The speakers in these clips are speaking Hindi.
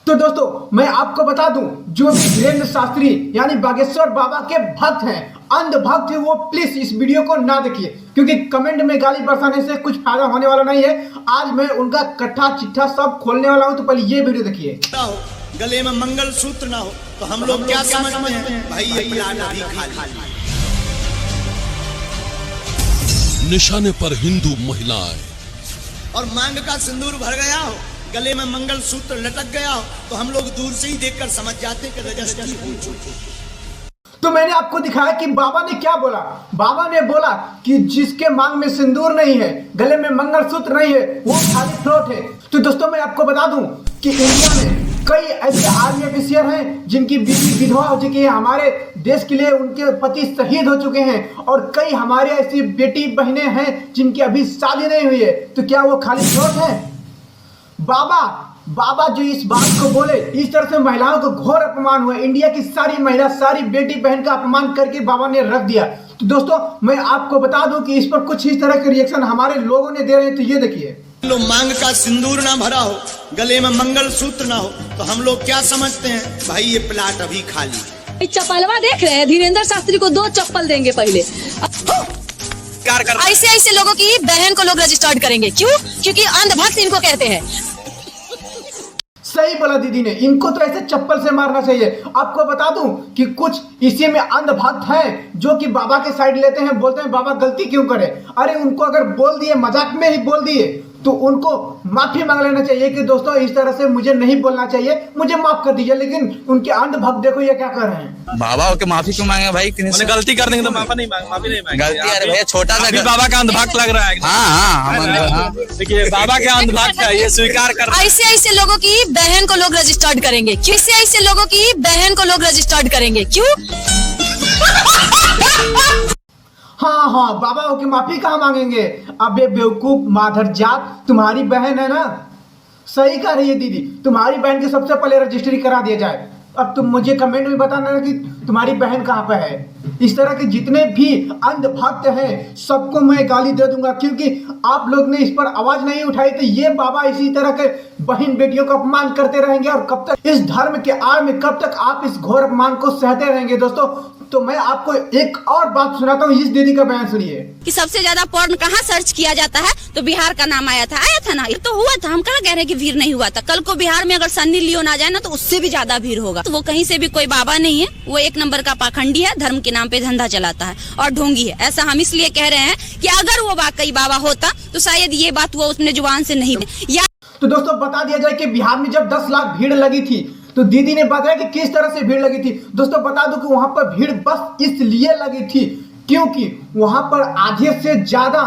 तो दोस्तों मैं आपको बता दूं, जो भी धीरेन्द्र शास्त्री यानी बागेश्वर बाबा के भक्त हैं, अंध भक्त है, वो प्लीज इस वीडियो को ना देखिए, क्योंकि कमेंट में गाली बरसाने से कुछ फायदा होने वाला नहीं है। आज मैं उनका कट्ठा चिट्ठा सब खोलने वाला हूं, तो पहले ये वीडियो देखिए। गले में मंगल सूत्र ना हो तो हम लोग क्या समझते हैं भाई, ये प्लाट अभी खाली। निशाने पर हिंदू महिलाएं और मांग का सिंदूर भर गया हो, गले में मंगल सूत्र लटक गया हो, तो हम लोग दूर से ही देखकर समझ जाते हैं कि रजस्वी हो चुकी। तो मैंने आपको दिखाया कि बाबा ने क्या बोला। बाबा ने बोला कि जिसके मांग में सिंदूर नहीं है, गले में मंगलसूत्र नहीं है, वो खाली फ्लॉट है। तो दोस्तों मैं आपको बता दूं कि इंडिया में कई ऐसे आर्मी ऑफिसर हैं जिनकी बीवी विधवा हो चुकी है, हमारे देश के लिए उनके पति शहीद हो चुके हैं, और कई हमारे ऐसी बेटी बहनें हैं जिनकी अभी शादी नहीं हुई है। तो क्या वो खाली फ्लॉट है? बाबा जो इस बात को बोले, इस तरह से महिलाओं को घोर अपमान हुआ। इंडिया की सारी महिला, सारी बेटी बहन का अपमान करके बाबा ने रख दिया। तो दोस्तों मैं आपको बता दूं कि इस पर कुछ इस तरह के रिएक्शन हमारे लोगों ने दे रहे हैं। तो ये देखिए, लोग मांग का सिंदूर ना भरा हो, गले में मंगल सूत्र ना हो, तो हम लोग क्या समझते हैं भाई, ये प्लाट अभी खाली। चप्पलवा देख रहे हैं, धीरेन्द्र शास्त्री को 2 चप्पल देंगे पहले। ऐसे लोगों की बहन को लोग रजिस्टर्ड करेंगे, क्यों? क्योंकि अंधभक्त इनको कहते हैं। सही बोला दीदी ने, इनको तो ऐसे चप्पल से मारना चाहिए। आपको बता दूं कि कुछ इसी में अंधभक्त हैं जो कि बाबा के साइड लेते हैं, बोलते हैं बाबा गलती क्यों करे। अरे उनको अगर बोल दिए, मजाक में ही बोल दिए, तो उनको माफी मांग लेना चाहिए कि दोस्तों इस तरह से मुझे नहीं बोलना चाहिए, मुझे माफ कर दीजिए। लेकिन उनके अंधभक्त देखो ये क्या कर रहे हैं। बाबा के माफी क्यों मांगे भाई? गलती कर देंगे तो माफी नहीं मांगे। गलती अरे भैया छोटा सा बाबा का अंधभक्त लग रहा है। हाँ। देखिए बाबा के अंधभक्त है, ये स्वीकार कर। ऐसे लोगों की बहन को लोग रजिस्टर्ड करेंगे, ऐसे लोगों की बहन को लोग रजिस्टर्ड करेंगे, क्यों? हाँ, बाबा की माफी कहाँ मांगेंगे? अबे बेवकूफ माधर जात, तुम्हारी बहन है ना, सही कह रही है दीदी, तुम्हारी बहन की सबसे पहले रजिस्ट्री करा दिया जाए। अब तुम मुझे कमेंट में बताना कि तुम्हारी बहन कहाँ पे है। इस तरह के जितने भी अंधभक्त हैं सबको मैं गाली दे दूंगा, क्योंकि आप लोग ने इस पर आवाज नहीं उठाई। तो ये बाबा इसी तरह के बहन बेटियों का अपमान करते रहेंगे, और कब तक इस धर्म के आड़ में, कब तक आप इस घोर अपमान को सहते रहेंगे। दोस्तों तो मैं आपको एक और बात सुनाता हूँ, इस दीदी का बयान सुनिए। कि सबसे ज्यादा पोर्न कहाँ सर्च किया जाता है, तो बिहार का नाम आया था ना। ये तो हुआ था, हम कहाँ कह रहे हैं कि भीड़ नहीं हुआ था। कल को बिहार में अगर सन्नी लियोन आ जाए ना, तो उससे भी ज्यादा भीड़ होगा। तो वो कहीं से भी कोई बाबा नहीं है, वो 1 नंबर का पाखंडी है, धर्म के नाम पे धंधा चलाता है और ढोंगी है। ऐसा हम इसलिए कह रहे हैं कि अगर वो वाकई बाबा होता तो शायद ये बात वो अपने जुबान से नहीं। तो दोस्तों बता दिया जाए कि बिहार में जब 10 लाख भीड़ लगी थी, तो दीदी ने बताया कि किस तरह से भीड़ लगी थी। दोस्तों बता दूं कि वहां पर भीड़ बस इसलिए लगी थी क्योंकि वहां पर आधे से ज्यादा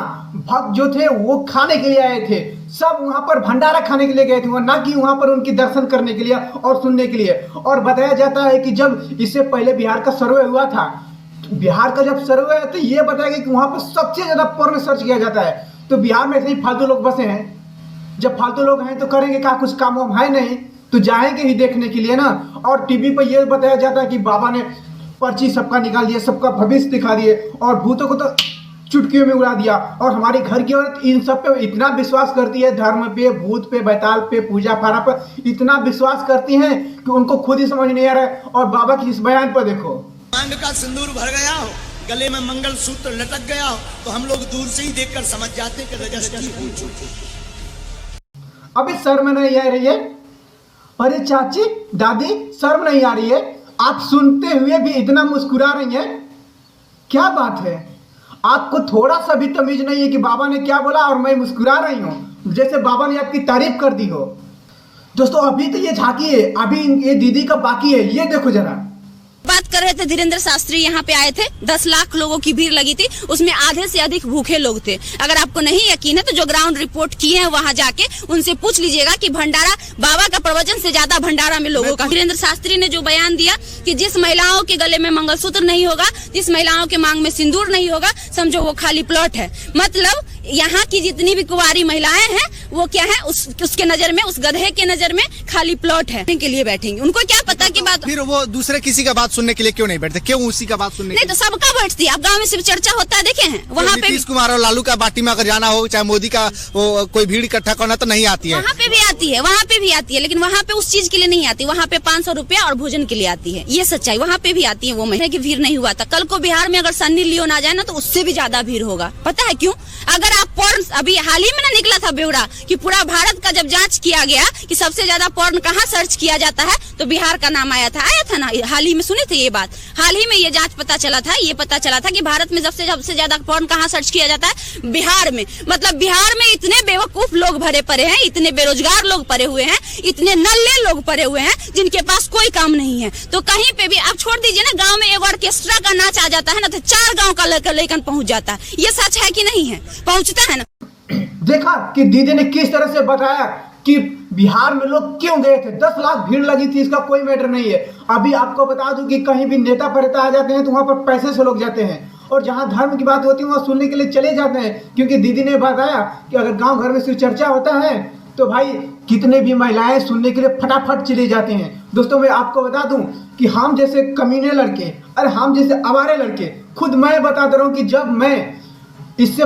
भक्त जो थे वो खाने के लिए आए थे। सब वहां पर भंडारा खाने के लिए गए थे, ना कि वहां पर उनकी दर्शन करने के लिए और सुनने के लिए। और बताया जाता है कि जब इससे पहले बिहार का सर्वे हुआ था, बिहार का जब सर्वे है तो ये बताया गया कि वहां पर सबसे ज्यादा पोर्न सर्च किया जाता है। तो बिहार में इतने फालतू लोग बसे हैं, जब फालतू लोग हैं तो करेंगे क्या? कुछ काम वाम है नहीं, तो जाएंगे ही देखने के लिए ना। और टीवी पर यह बताया जाता है कि बाबा ने पर्ची सबका निकाल दिया, सबका भविष्य दिखा दिए, और भूतों को तो चुटकियों में उड़ा दिया। और हमारी घर की औरत इन सब पे इतना विश्वास करती है, धर्म पे, भूत पे, बैताल पे, पूजा पारा पर इतना विश्वास करती हैं कि उनको खुद ही समझ नहीं आ रहा है। और बाबा की इस बयान पर देखो, मांग का सिंदूर भर गया हो, गले में मंगल सूत्र लटक गया हो, तो हम लोग दूर से ही देखकर समझ जाते कि रजस्वी हो चुकी। अभी शर्म नहीं आ रही है? अरे चाची, दादी, शर्म नहीं आ रही है? आप सुनते हुए भी इतना मुस्कुरा रही हैं, क्या बात है? आपको थोड़ा सा भी तमीज नहीं है कि बाबा ने क्या बोला और मैं मुस्कुरा रही हूं, जैसे बाबा ने आपकी तारीफ कर दी हो। दोस्तों अभी तो ये झांकी है, अभी ये दीदी का बाकी है, ये देखो जरा। बात कर रहे थे, धीरेन्द्र शास्त्री यहाँ पे आए थे, 10 लाख लोगों की भीड़ लगी थी, उसमें आधे से अधिक भूखे लोग थे। अगर आपको नहीं यकीन है तो जो ग्राउंड रिपोर्ट किए हैं वहाँ जाके उनसे पूछ लीजिएगा कि भंडारा, बाबा का प्रवचन से ज्यादा भंडारा में लोगों का। धीरेन्द्र शास्त्री ने जो बयान दिया कि जिस महिलाओं के गले में मंगलसूत्र नहीं होगा, जिस महिलाओं के मांग में सिंदूर नहीं होगा, समझो वो खाली प्लॉट है। मतलब यहाँ की जितनी भी कुंवारी महिलाएं हैं वो क्या है, उसके नजर में, उस गधे के नजर में खाली प्लॉट है के लिए बैठेंगे। उनको क्या पता की बात, फिर वो दूसरे किसी का बात सुनने के लिए क्यों नहीं बैठते? क्यों उसी का बात सुनने? नहीं तो सबका बैठती है। आप गाँव में सिर्फ चर्चा होता है, देखे हैं वहाँ पे नीतीश कुमार और लालू का पार्टी में अगर जाना हो, चाहे मोदी का वो कोई भीड़ इकट्ठा करना, तो नहीं आती है। वहाँ पे भी आती है, वहाँ पे भी आती है, लेकिन वहाँ पे उस चीज के लिए नहीं आती। वहाँ पे 500 रुपया और भोजन के लिए आती है, ये सच्चाई। वहाँ पे भी आती है वो महिला की भीड़ नहीं हुआ था। कल को बिहार में अगर सन्नी लियोन आ जाए ना तो उससे भी ज्यादा भीड़ होगा। पता है क्यों? अगर आप पोर्न, अभी हाल ही में ना निकला था ब्यौरा कि पूरा भारत का जब जांच किया गया कि सबसे ज्यादा पोर्न कहाँ सर्च किया जाता है तो बिहार का नाम आया था ना। हाल ही में सुने थे ये बात, हाल ही में ये जांच पता चला था, ये पता चला था कि भारत में सबसे ज्यादा पोर्न कहाँ सर्च किया जाता है, बिहार में। मतलब बिहार में इतने बेवकूफ लोग भरे पड़े हैं, इतने बेरोजगार लोग पड़े हुए हैं, इतने नल्ले लोग पड़े हुए हैं जिनके पास कोई काम नहीं है। तो कहीं पे भी आप छोड़ दीजिए ना, गांव में एक ऑर्केस्ट्रा का नाच आ जाता है ना तो 4 गांव का लेकर पहुंच जाता है। ये सच है कि नहीं है? पहुंचता है ना। देखा कि दीदी ने किस तरह से बताया कि बिहार में लोग क्यों गए थे। 10 लाख भीड़ लगी थी, इसका कोई मैटर नहीं है। अभी आपको बता दूं कि कहीं भी नेता प्रेता आ जाते हैं तो वहां पर पैसे से लोग जाते हैं, और जहां धर्म की बात होती है वहां सुनने के लिए चले जाते हैं। क्योंकि दीदी ने बताया कि अगर गांव घर में सिर्फ चर्चा होता है तो भाई कितने भी महिलाएं सुनने के लिए फटाफट चले जाते हैं। दोस्तों मैं आपको बता दूं कि हम जैसे कमीने लड़के, अरे हम जैसे आवारे लड़के, खुद मैं बता दे रहा हूं कि जब मैं इससे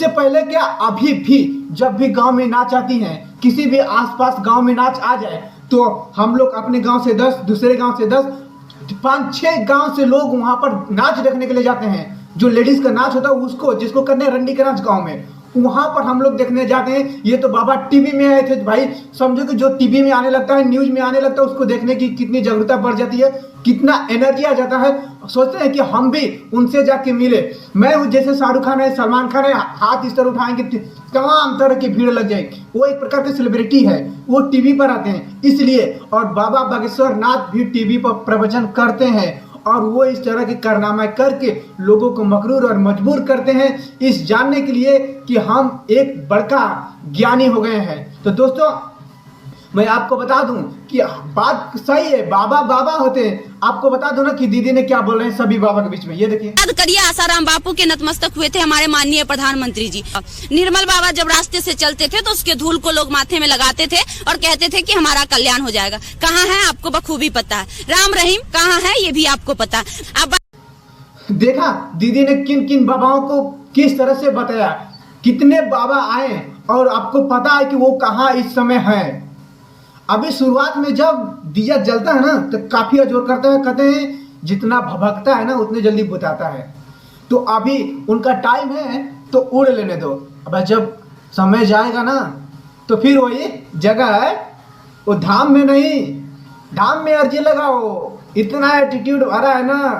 पहले क्या अभी भी जब भी गांव में नाच आती हैं, किसी भी आसपास गांव में नाच आ जाए तो हम लोग अपने गांव से 10, दूसरे गांव से 10, 5-6 गांव से लोग वहां पर नाच देखने के लिए जाते हैं। जो लेडीज का नाच होता है उसको, जिसको करने रंडी का नाच गाँव में, वहां पर हम लोग देखने जाते हैं। ये तो बाबा टीवी में आए थे भाई, समझो कि जो टीवी में आने लगता है, न्यूज में आने लगता है, उसको देखने की कितनी जागरूकता बढ़ जाती है, कितना एनर्जी आ जाता है। सोचते हैं कि हम भी उनसे जाके मिले। मैं हूँ जैसे शाहरुख खान है, सलमान खान है, हाथ इस तरह उठाएंगे तमाम तरह की भीड़ लग जाएगी। वो एक प्रकार के सेलिब्रिटी है, वो टीवी पर आते हैं इसलिए। और बाबा बागेश्वर नाथ भी टीवी पर प्रवचन करते हैं और वो इस तरह के कारनामा करके लोगों को मकरूर और मजबूर करते हैं इस जानने के लिए कि हम एक बड़का ज्ञानी हो गए हैं। तो दोस्तों मैं आपको बता दूं कि बात सही है, बाबा बाबा होते हैं। आपको बता दूं ना कि दीदी ने क्या बोल रहे हैं सभी बाबा के बीच में, ये देखिए। याद करिए आसाराम बापू के नतमस्तक हुए थे हमारे माननीय प्रधानमंत्री जी। निर्मल बाबा जब रास्ते से चलते थे तो उसके धूल को लोग माथे में लगाते थे और कहते थे कि हमारा कल्याण हो जाएगा। कहाँ है आपको बखूबी पता है। राम रहीम कहाँ है ये भी आपको पता है। अब देखा दीदी ने किन किन बाबाओं को किस तरह से बताया, कितने बाबा आए और आपको पता है कि वो कहाँ इस समय है। अभी शुरुआत में जब दिया जलता है ना तो काफी अजोर करता है, कहते हैं जितना भभकता है ना उतने जल्दी बुझाता है। तो अभी उनका टाइम है तो उड़ लेने दो। अब जब समय जाएगा ना तो फिर वही जगह है, वो धाम में नहीं, धाम में अर्जी लगाओ। इतना एटीट्यूड भरा है ना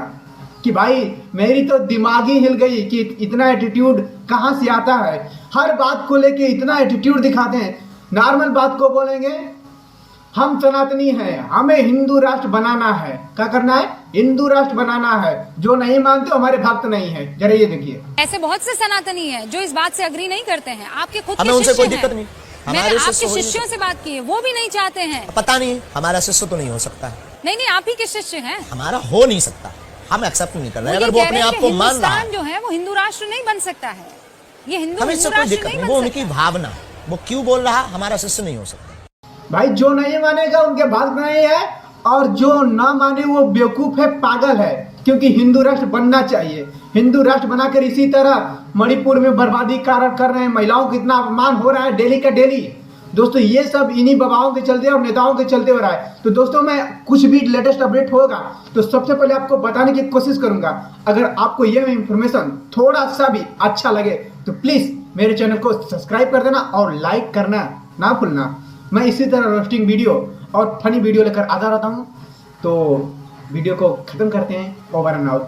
कि भाई मेरी तो दिमाग ही हिल गई कि इतना एटीट्यूड कहाँ से आता है। हर बात को लेके इतना एटीट्यूड दिखाते हैं। नॉर्मल बात को बोलेंगे हम सनातनी हैं, हमें हिंदू राष्ट्र बनाना है। क्या करना है? हिंदू राष्ट्र बनाना है। जो नहीं मानते हमारे भक्त नहीं है। जरा ये देखिए, ऐसे बहुत से सनातनी हैं जो इस बात से अग्री नहीं करते हैं। आपके खुद हमें के उनसे शिष्य कोई दिक्कत हैं। नहीं। मैंने हमारे आपके शिष्यों से बात की है, वो भी नहीं चाहते हैं। पता नहीं, हमारा शिष्य तो नहीं हो सकता है। नहीं, आप ही के शिष्य हैं। हमारा हो नहीं सकता, हम एक्सेप्ट नहीं कर रहे। अगर वो कह अपने रहे हैं आप कि को मान रहा हिंदुस्तान जो है वो हिंदू राष्ट्र नहीं बन सकता है। ये हिंदू हमें इससे कोई राष्ट्र दिक्कत नहीं नहीं। वो बन उनकी सकता। भावना, वो क्यों बोल रहा हमारा शिष्य नहीं हो सकता। भाई जो नहीं मानेगा उनके भक्त नहीं है, और जो ना माने वो बेवकूफ है, पागल है। क्योंकि हिंदू राष्ट्र बनना चाहिए। हिंदू राष्ट्र बनाकर इसी तरह मणिपुर में बर्बादी कारण कर रहे हैं, महिलाओं को इतना अपमान हो रहा है डेली का डेली। दोस्तों ये सब इन्हीं बाबाओं के चलते और नेताओं के चलते हो रहा है। तो दोस्तों मैं कुछ भी लेटेस्ट अपडेट होगा तो सबसे पहले आपको बताने की कोशिश करूंगा। अगर आपको ये इंफॉर्मेशन थोड़ा सा भी अच्छा लगे तो प्लीज मेरे चैनल को सब्सक्राइब कर देना और लाइक करना ना भूलना। मैं इसी तरह रोस्टिंग वीडियो और फनी वीडियो लेकर आता रहता हूँ। तो वीडियो को खत्म करते हैं। Over and out.